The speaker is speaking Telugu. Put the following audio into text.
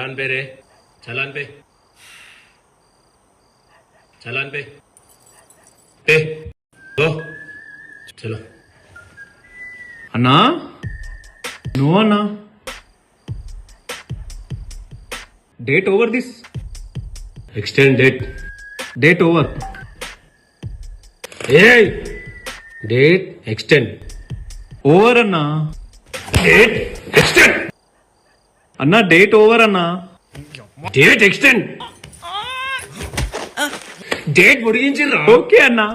చలాన్ పే రే, challan pay, challan pay, pay ఓ చలో. అన్నా నో అన్నా, date over this, extend date. Date over. ఏ డేట్ ఎక్స్టెండ్, ఓవర్ అన్నా, డేట్ ఎక్స్టెండ్, అన్నా డేట్ ఓవర్ అన్నా. డేట్ ఎక్స్టెండ్, డేట్ పొడిగించిర్రా. ఓకే అన్నా.